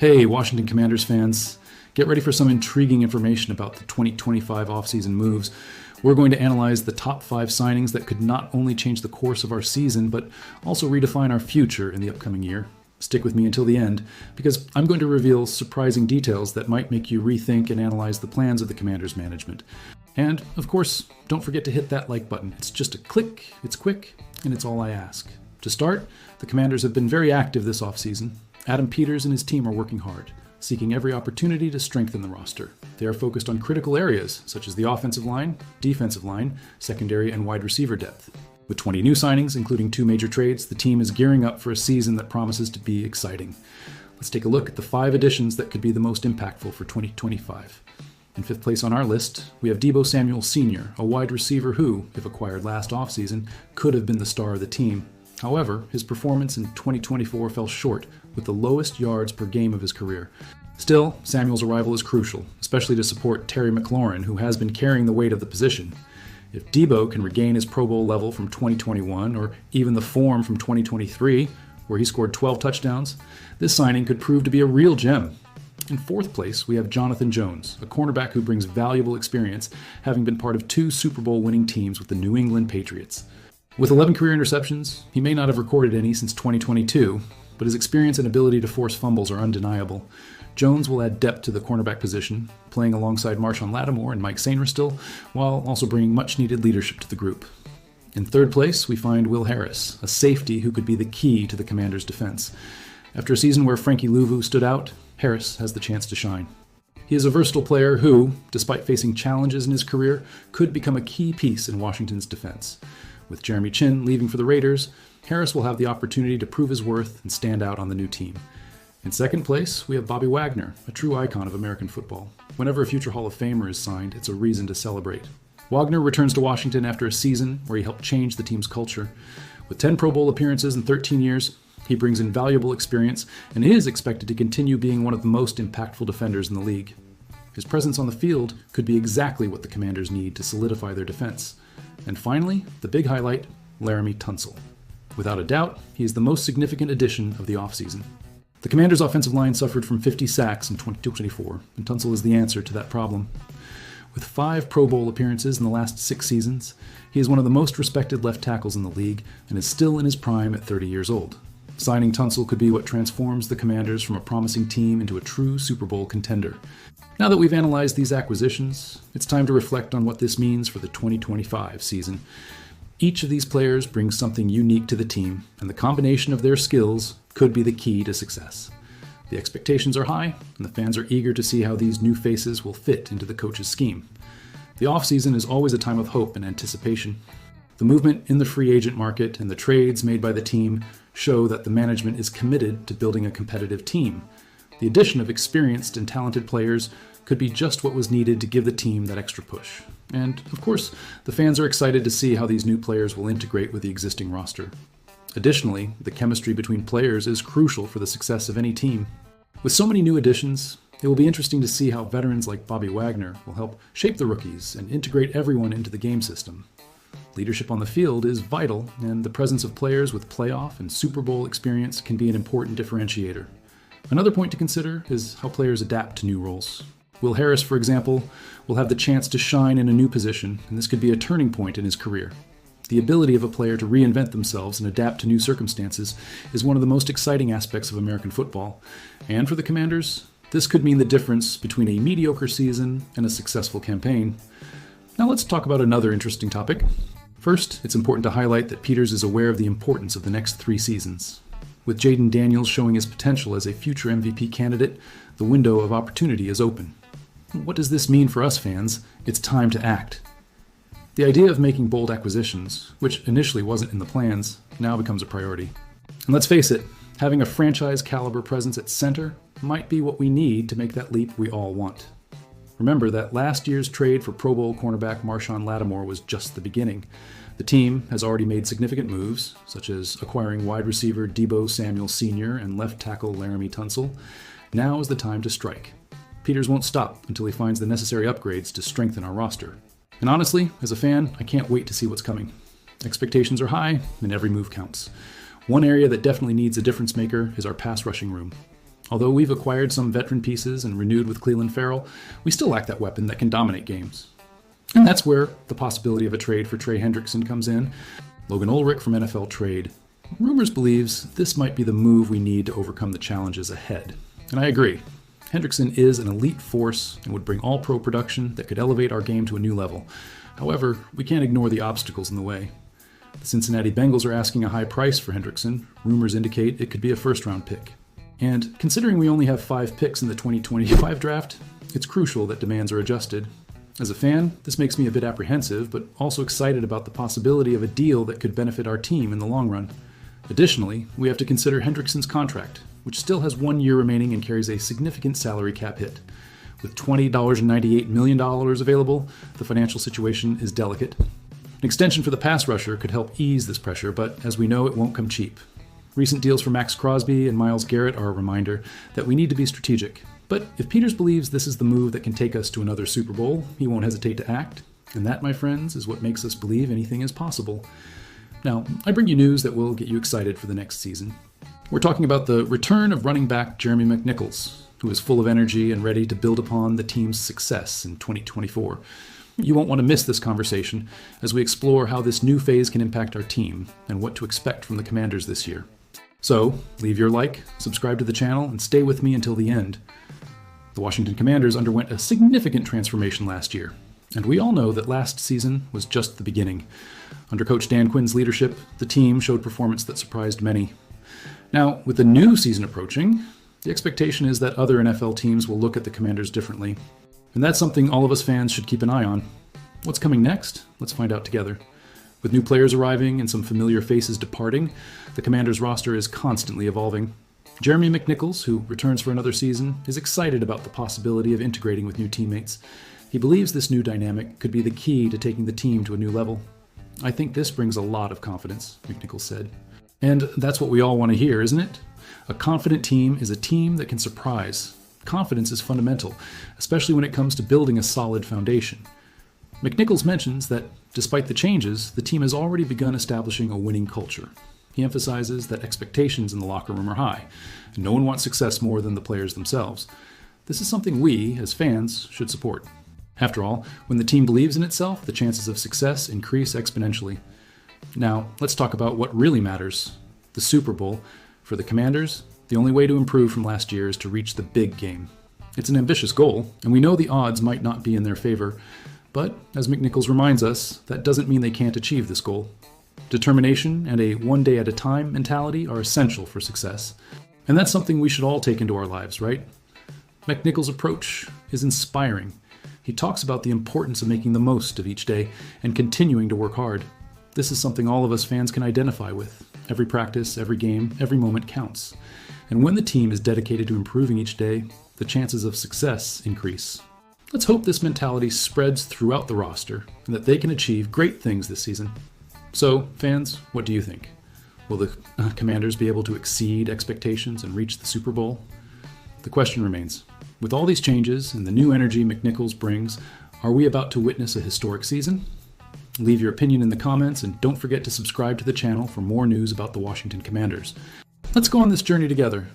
Hey, Washington Commanders fans, get ready for some intriguing information about the 2025 offseason moves. We're going to analyze the top 5 signings that could not only change the course of our season, but also redefine our future in the upcoming year. Stick with me until the end, because I'm going to reveal surprising details that might make you rethink and analyze the plans of the Commanders management. And, of course, don't forget to hit that like button. It's just a click, it's quick, and it's all I ask. To start, the Commanders have been very active this offseason. Adam Peters and his team are working hard, seeking every opportunity to strengthen the roster. They are focused on critical areas, such as the offensive line, defensive line, secondary, and wide receiver depth. With 20 new signings, including 2 major trades, the team is gearing up for a season that promises to be exciting. Let's take a look at the 5 additions that could be the most impactful for 2025. In 5th place on our list, we have Deebo Samuel Sr., a wide receiver who, if acquired last offseason, could have been the star of the team. However, his performance in 2024 fell short, with the lowest yards per game of his career. Still, Samuel's arrival is crucial, especially to support Terry McLaurin, who has been carrying the weight of the position. If Deebo can regain his Pro Bowl level from 2021, or even the form from 2023, where he scored 12 touchdowns, this signing could prove to be a real gem. In 4th place, we have Jonathan Jones, a cornerback who brings valuable experience, having been part of 2 Super Bowl winning teams with the New England Patriots. With 11 career interceptions, he may not have recorded any since 2022, but his experience and ability to force fumbles are undeniable. Jones will add depth to the cornerback position, playing alongside Marshawn Lattimore and Mike Sainristil, while also bringing much-needed leadership to the group. In 3rd place, we find Will Harris, a safety who could be the key to the Commanders' defense. After a season where Frankie Louvu stood out, Harris has the chance to shine. He is a versatile player who, despite facing challenges in his career, could become a key piece in Washington's defense. With Jeremy Chinn leaving for the Raiders, Harris will have the opportunity to prove his worth and stand out on the new team. In 2nd place, we have Bobby Wagner, a true icon of American football. Whenever a future Hall of Famer is signed, it's a reason to celebrate. Wagner returns to Washington after a season where he helped change the team's culture. With 10 Pro Bowl appearances in 13 years, he brings invaluable experience and is expected to continue being one of the most impactful defenders in the league. His presence on the field could be exactly what the Commanders need to solidify their defense. And finally, the big highlight, Laremy Tunsil. Without a doubt, he is the most significant addition of the offseason. The Commanders' offensive line suffered from 50 sacks in 2024, and Tunsil is the answer to that problem. With 5 Pro Bowl appearances in the last 6 seasons, he is one of the most respected left tackles in the league and is still in his prime at 30 years old. Signing Tunsil could be what transforms the Commanders from a promising team into a true Super Bowl contender. Now that we've analyzed these acquisitions, it's time to reflect on what this means for the 2025 season. Each of these players brings something unique to the team, and the combination of their skills could be the key to success. The expectations are high, and the fans are eager to see how these new faces will fit into the coach's scheme. The offseason is always a time of hope and anticipation. The movement in the free agent market and the trades made by the team show that the management is committed to building a competitive team. The addition of experienced and talented players could be just what was needed to give the team that extra push. And, of course, the fans are excited to see how these new players will integrate with the existing roster. Additionally, the chemistry between players is crucial for the success of any team. With so many new additions, it will be interesting to see how veterans like Bobby Wagner will help shape the rookies and integrate everyone into the game system. Leadership on the field is vital, and the presence of players with playoff and Super Bowl experience can be an important differentiator. Another point to consider is how players adapt to new roles. Will Harris, for example, will have the chance to shine in a new position, and this could be a turning point in his career. The ability of a player to reinvent themselves and adapt to new circumstances is one of the most exciting aspects of American football. And for the Commanders, this could mean the difference between a mediocre season and a successful campaign. Now let's talk about another interesting topic. First, it's important to highlight that Peters is aware of the importance of the next 3 seasons. With Jaden Daniels showing his potential as a future MVP candidate, the window of opportunity is open. What does this mean for us fans? It's time to act. The idea of making bold acquisitions, which initially wasn't in the plans, now becomes a priority. And let's face it, having a franchise-caliber presence at center might be what we need to make that leap we all want. Remember that last year's trade for Pro Bowl cornerback Marshawn Lattimore was just the beginning. The team has already made significant moves, such as acquiring wide receiver Deebo Samuel Sr. and left tackle Laremy Tunsil. Now is the time to strike. Peters won't stop until he finds the necessary upgrades to strengthen our roster. And honestly, as a fan, I can't wait to see what's coming. Expectations are high, and every move counts. One area that definitely needs a difference maker is our pass rushing room. Although we've acquired some veteran pieces and renewed with Cleveland Farrell, we still lack that weapon that can dominate games. And that's where the possibility of a trade for Trey Hendrickson comes in. Logan Ulrich from NFL Trade. Rumors believes this might be the move we need to overcome the challenges ahead. And I agree. Hendrickson is an elite force and would bring all-pro production that could elevate our game to a new level. However, we can't ignore the obstacles in the way. The Cincinnati Bengals are asking a high price for Hendrickson. Rumors indicate it could be a first-round pick. And considering we only have 5 picks in the 2025 draft, it's crucial that demands are adjusted. As a fan, this makes me a bit apprehensive, but also excited about the possibility of a deal that could benefit our team in the long run. Additionally, we have to consider Hendrickson's contract, which still has 1 year remaining and carries a significant salary cap hit. With $20.98 million available, the financial situation is delicate. An extension for the pass rusher could help ease this pressure, but as we know, it won't come cheap. Recent deals for Max Crosby and Myles Garrett are a reminder that we need to be strategic. But if Peters believes this is the move that can take us to another Super Bowl, he won't hesitate to act. And that, my friends, is what makes us believe anything is possible. Now, I bring you news that will get you excited for the next season. We're talking about the return of running back Laremy McNichols, who is full of energy and ready to build upon the team's success in 2024. You won't want to miss this conversation as we explore how this new phase can impact our team and what to expect from the Commanders this year. So, leave your like, subscribe to the channel, and stay with me until the end. The Washington Commanders underwent a significant transformation last year, and we all know that last season was just the beginning. Under Coach Dan Quinn's leadership, the team showed performance that surprised many. Now, with the new season approaching, the expectation is that other NFL teams will look at the Commanders differently. And that's something all of us fans should keep an eye on. What's coming next? Let's find out together. With new players arriving and some familiar faces departing, the Commanders roster is constantly evolving. Laremy McNichols, who returns for another season, is excited about the possibility of integrating with new teammates. He believes this new dynamic could be the key to taking the team to a new level. I think this brings a lot of confidence, McNichols said. And that's what we all want to hear, isn't it? A confident team is a team that can surprise. Confidence is fundamental, especially when it comes to building a solid foundation. McNichols mentions that, despite the changes, the team has already begun establishing a winning culture. He emphasizes that expectations in the locker room are high, and no one wants success more than the players themselves. This is something we, as fans, should support. After all, when the team believes in itself, the chances of success increase exponentially. Now, let's talk about what really matters. The Super Bowl. For the Commanders, the only way to improve from last year is to reach the big game. It's an ambitious goal, and we know the odds might not be in their favor. But, as McNichols reminds us, that doesn't mean they can't achieve this goal. Determination and a one-day-at-a-time mentality are essential for success. And that's something we should all take into our lives, right? McNichols' approach is inspiring. He talks about the importance of making the most of each day and continuing to work hard. This is something all of us fans can identify with. Every practice, every game, every moment counts. And when the team is dedicated to improving each day, the chances of success increase. Let's hope this mentality spreads throughout the roster and that they can achieve great things this season. So, fans, what do you think? Will the Commanders be able to exceed expectations and reach the Super Bowl? The question remains, with all these changes and the new energy McNichols brings, are we about to witness a historic season? Leave your opinion in the comments and don't forget to subscribe to the channel for more news about the Washington Commanders. Let's go on this journey together.